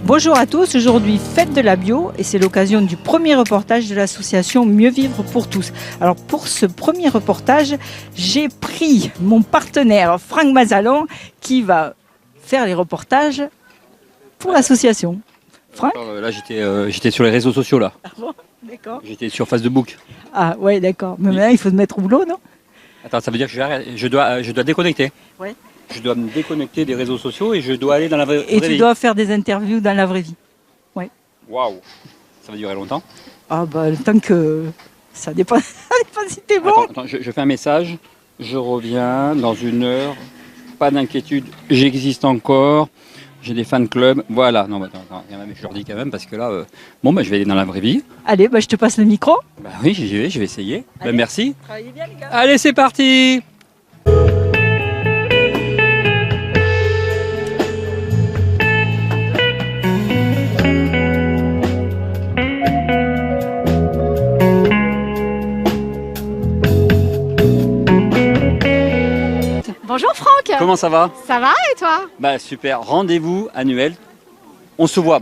Bonjour à tous, aujourd'hui fête de la bio et c'est l'occasion du premier reportage de l'association Mieux Vivre pour tous. Alors pour ce premier reportage, j'ai pris mon partenaire Franck Mazalon qui va faire les reportages pour l'association. Franck ? Là j'étais sur les réseaux sociaux là. Ah bon, d'accord. J'étais sur Facebook. Ah ouais, d'accord. Mais maintenant il faut se mettre au boulot, non ? Attends, ça veut dire que je dois déconnecter. Ouais. Je dois me déconnecter des réseaux sociaux et je dois aller dans la vraie vie. Et tu dois faire des interviews dans la vraie vie. Waouh. Ça va durer longtemps. Ah bah le temps que ça dépend, ça dépend si t'es bon. Attends, je fais un message. Je reviens dans 1 heure. Pas d'inquiétude, j'existe encore. J'ai des fan clubs. Voilà. Non, attends, je leur dis quand même parce que là, je vais aller dans la vraie vie. Allez, je te passe le micro. Bah oui, je vais essayer. Allez. Merci. Travaillez bien les gars. Allez, c'est parti. Bonjour Franck. Comment ça va? Ça va et toi? Bah super, rendez-vous annuel. On se voit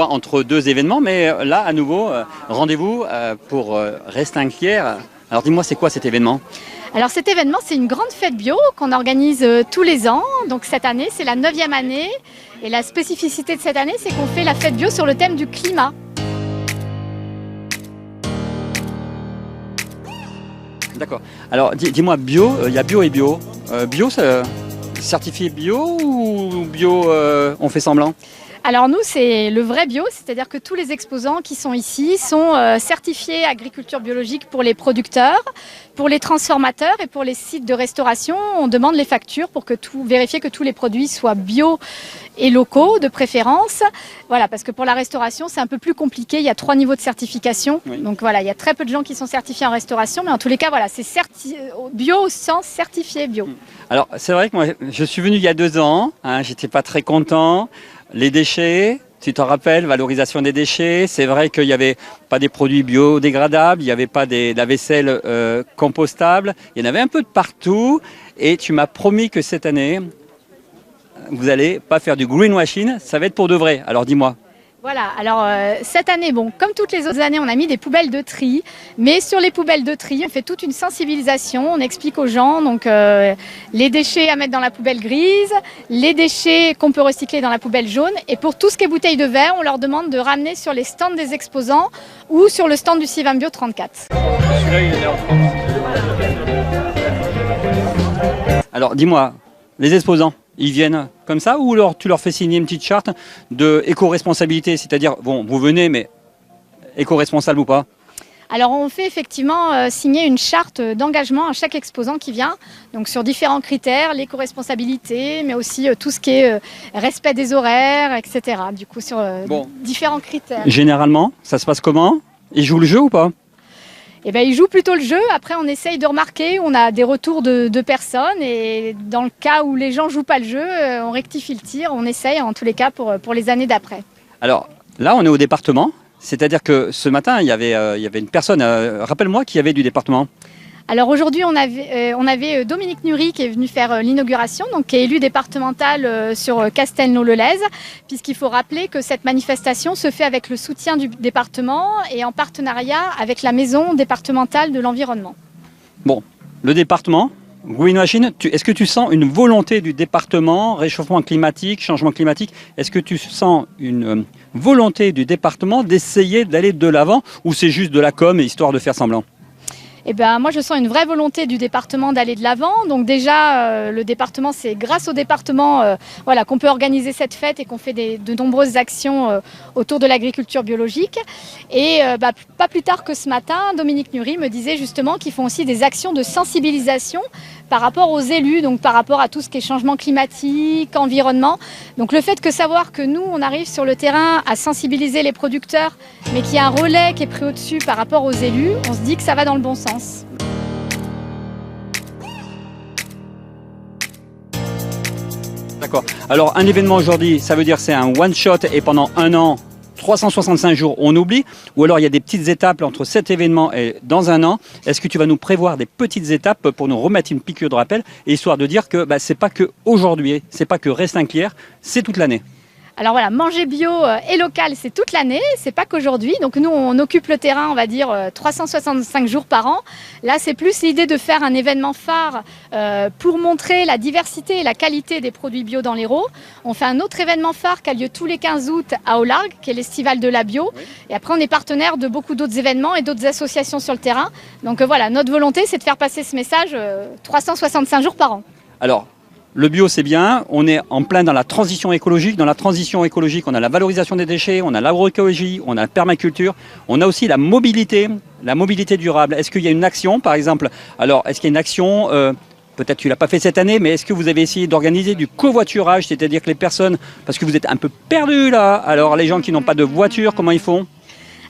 entre 2 événements, mais là à nouveau, rendez-vous pour Restinclière. Alors dis-moi, c'est quoi cet événement? Alors cet événement, c'est une grande fête bio qu'on organise tous les ans. Donc cette année, c'est la 9e année. Et la spécificité de cette année, c'est qu'on fait la fête bio sur le thème du climat. D'accord. Alors dis-moi, bio, il y a bio et bio. Bio, c'est certifié bio ou bio, on fait semblant? Alors nous, c'est le vrai bio, c'est-à-dire que tous les exposants qui sont ici sont certifiés agriculture biologique pour les producteurs, pour les transformateurs et pour les sites de restauration. On demande les factures pour vérifier que tous les produits soient bio et locaux de préférence. Voilà, parce que pour la restauration, c'est un peu plus compliqué. Il y a 3 niveaux de certification. Oui. Donc voilà, il y a très peu de gens qui sont certifiés en restauration, mais en tous les cas, voilà, c'est bio au sens certifié bio. Alors c'est vrai que moi, je suis venu il y a 2 ans. J'étais pas très content. Les déchets, tu t'en rappelles, valorisation des déchets. C'est vrai qu'il n'y avait pas des produits biodégradables, il n'y avait pas de la vaisselle compostable. Il y en avait un peu de partout. Et tu m'as promis que cette année, vous n'allez pas faire du greenwashing, ça va être pour de vrai. Alors dis-moi. Voilà, alors cette année, comme toutes les autres années, on a mis des poubelles de tri, mais sur les poubelles de tri, on fait toute une sensibilisation, on explique aux gens donc les déchets à mettre dans la poubelle grise, les déchets qu'on peut recycler dans la poubelle jaune, et pour tout ce qui est bouteilles de verre, on leur demande de ramener sur les stands des exposants ou sur le stand du Sylvain Bio 34. Celui-là, il est né en France. Alors dis-moi, les exposants, ils viennent comme ça ou alors tu leur fais signer une petite charte de éco-responsabilité, c'est-à-dire, vous venez, mais éco-responsable ou pas? Alors on fait effectivement signer une charte d'engagement à chaque exposant qui vient, donc sur différents critères, l'éco-responsabilité, mais aussi tout ce qui est respect des horaires, etc. Du coup sur différents critères. Généralement, ça se passe comment? Ils jouent le jeu ou pas? Eh bien, ils jouent plutôt le jeu. Après, on essaye de remarquer, on a des retours de personnes et dans le cas où les gens ne jouent pas le jeu, on rectifie le tir, on essaye en tous les cas pour les années d'après. Alors là, on est au département, c'est-à-dire que ce matin, il y avait une personne, rappelle-moi, qui avait du département. Alors aujourd'hui, on avait Dominique Nury qui est venu faire l'inauguration, donc qui est élu départemental sur Castelnau-le-Lez, puisqu'il faut rappeler que cette manifestation se fait avec le soutien du département et en partenariat avec la maison départementale de l'environnement. Bon, le département, greenwashing, est-ce que tu sens une volonté du département, réchauffement climatique, changement climatique, est-ce que tu sens une volonté du département d'essayer d'aller de l'avant ou c'est juste de la com et histoire de faire semblant? Eh ben, moi, je sens une vraie volonté du département d'aller de l'avant. Donc déjà, le département, c'est grâce au département qu'on peut organiser cette fête et qu'on fait de nombreuses actions autour de l'agriculture biologique. Et pas plus tard que ce matin, Dominique Nury me disait justement qu'ils font aussi des actions de sensibilisation par rapport aux élus, donc par rapport à tout ce qui est changement climatique, environnement. Donc le fait que savoir que nous, on arrive sur le terrain à sensibiliser les producteurs, mais qu'il y a un relais qui est pris au-dessus par rapport aux élus, on se dit que ça va dans le bon sens. D'accord. Alors un événement aujourd'hui, ça veut dire c'est un one-shot et pendant 1 an, 365 jours, on oublie, ou alors il y a des petites étapes entre cet événement et dans 1 an. Est-ce que tu vas nous prévoir des petites étapes pour nous remettre une piqûre de rappel, et histoire de dire que c'est pas que aujourd'hui, c'est pas que Restinclière, c'est toute l'année? Alors voilà, manger bio et local, c'est toute l'année, c'est pas qu'aujourd'hui. Donc nous, on occupe le terrain, on va dire 365 jours par an. Là, c'est plus l'idée de faire un événement phare pour montrer la diversité et la qualité des produits bio dans l'Hérault. On fait un autre événement phare qui a lieu tous les 15 août à Aulargues, qui est l'Estival de la bio. Oui. Et après, on est partenaire de beaucoup d'autres événements et d'autres associations sur le terrain. Donc voilà, notre volonté, c'est de faire passer ce message 365 jours par an. Alors, le bio, c'est bien. On est en plein dans la transition écologique. Dans la transition écologique, on a la valorisation des déchets, on a l'agroécologie, on a la permaculture. On a aussi la mobilité durable. Est-ce qu'il y a une action, par exemple? Alors, est-ce qu'il y a une action peut-être tu ne l'as pas fait cette année, mais est-ce que vous avez essayé d'organiser du covoiturage? C'est-à-dire que les personnes, parce que vous êtes un peu perdus là, alors les gens qui n'ont pas de voiture, comment ils font?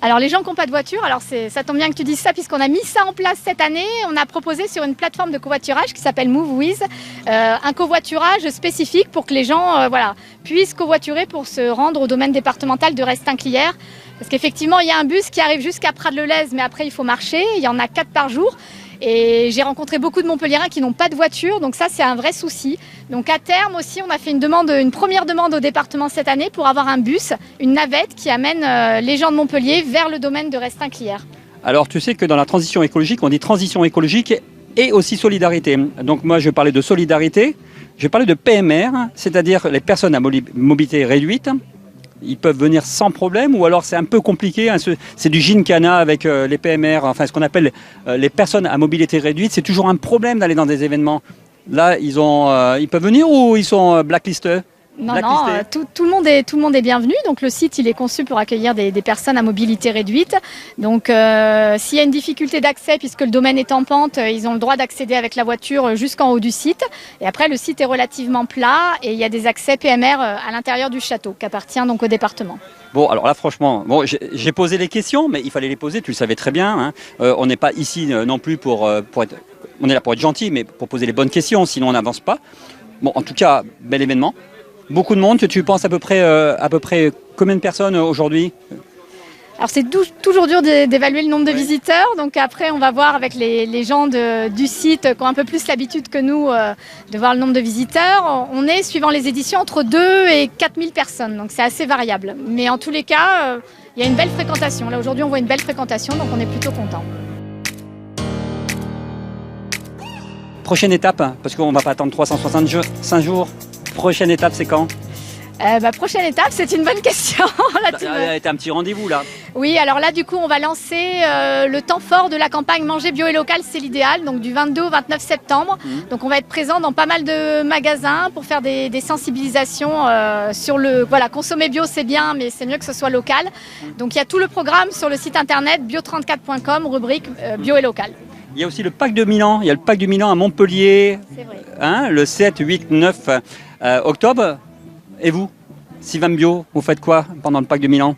Alors les gens qui n'ont pas de voiture, alors ça tombe bien que tu dises ça puisqu'on a mis ça en place cette année. On a proposé sur une plateforme de covoiturage qui s'appelle MoveWiz un covoiturage spécifique pour que les gens puissent covoiturer pour se rendre au domaine départemental de Restinquilière. Parce qu'effectivement, il y a un bus qui arrive jusqu'à Prades-le-Lez, mais après il faut marcher. Il y en a 4 par jour. Et j'ai rencontré beaucoup de Montpelliérains qui n'ont pas de voiture, donc ça c'est un vrai souci. Donc à terme aussi, on a fait une première demande au département cette année pour avoir un bus, une navette qui amène les gens de Montpellier vers le domaine de Restinquilière. Alors tu sais que dans la transition écologique, on dit transition écologique et aussi solidarité. Donc moi je vais parler de solidarité, je vais parler de PMR, c'est-à-dire les personnes à mobilité réduite. Ils peuvent venir sans problème ou alors c'est un peu compliqué, hein, c'est du gincana avec les PMR, enfin ce qu'on appelle les personnes à mobilité réduite. C'est toujours un problème d'aller dans des événements. Là, ils peuvent venir ou ils sont blacklistés? Non, tout le monde est bienvenu. Donc le site il est conçu pour accueillir des personnes à mobilité réduite. Donc s'il y a une difficulté d'accès, puisque le domaine est en pente, ils ont le droit d'accéder avec la voiture jusqu'en haut du site. Et après le site est relativement plat et il y a des accès PMR à l'intérieur du château qui appartient donc au département. Bon, alors là, franchement, j'ai posé les questions, mais il fallait les poser, tu le savais très bien. Hein. On n'est pas ici non plus pour être... On est là pour être gentil, mais pour poser les bonnes questions, sinon on n'avance pas. Bon, en tout cas, bel événement. Beaucoup de monde, tu penses à peu près combien de personnes aujourd'hui? Alors c'est toujours dur d'évaluer le nombre de visiteurs, donc après on va voir avec les gens du site qui ont un peu plus l'habitude que nous de voir le nombre de visiteurs. On est, suivant les éditions, entre 2 et 4 000 personnes, donc c'est assez variable. Mais en tous les cas, il y a une belle fréquentation. Là aujourd'hui on voit une belle fréquentation, donc on est plutôt content. Prochaine étape, parce qu'on ne va pas attendre 365 jours. Prochaine étape, c'est quand? Prochaine étape, c'est une bonne question. T'as un petit rendez-vous là. Oui, alors là du coup on va lancer le temps fort de la campagne Manger bio et local, c'est l'idéal, donc du 22 au 29 septembre. Donc on va être présent dans pas mal de magasins pour faire des sensibilisations sur consommer bio c'est bien, mais c'est mieux que ce soit local. Donc il y a tout le programme sur le site internet bio34.com, rubrique bio et local. Il y a aussi le Pack de Milan, il y a le Pack de Milan à Montpellier, c'est vrai. Hein, le 7, 8, 9 octobre. Et vous, Sylvain Bio, vous faites quoi pendant le Pack de Milan?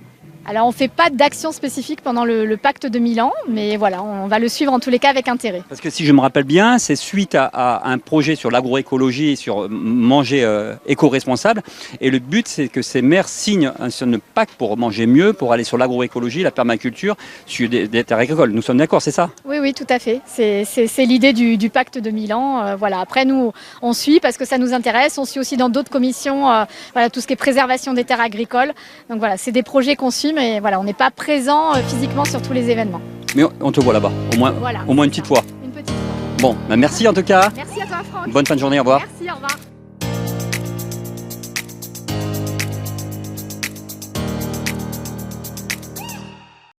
Alors on ne fait pas d'action spécifique pendant le pacte de Milan, mais voilà, on va le suivre en tous les cas avec intérêt. Parce que si je me rappelle bien, c'est suite à un projet sur l'agroécologie et sur manger éco-responsable. Et le but, c'est que ces maires signent un pacte pour manger mieux, pour aller sur l'agroécologie, la permaculture, sur des terres agricoles. Nous sommes d'accord, c'est ça? Oui, tout à fait. C'est l'idée du pacte de Milan. Voilà. Après, nous, on suit parce que ça nous intéresse. On suit aussi dans d'autres commissions tout ce qui est préservation des terres agricoles. Donc voilà, c'est des projets qu'on suit. Mais voilà, on n'est pas présent physiquement sur tous les événements. Mais on te voit là-bas, au moins une petite fois. Une petite fois. Bon, merci en tout cas. Merci à toi Franck. Bonne fin de journée, au revoir. Merci, au revoir.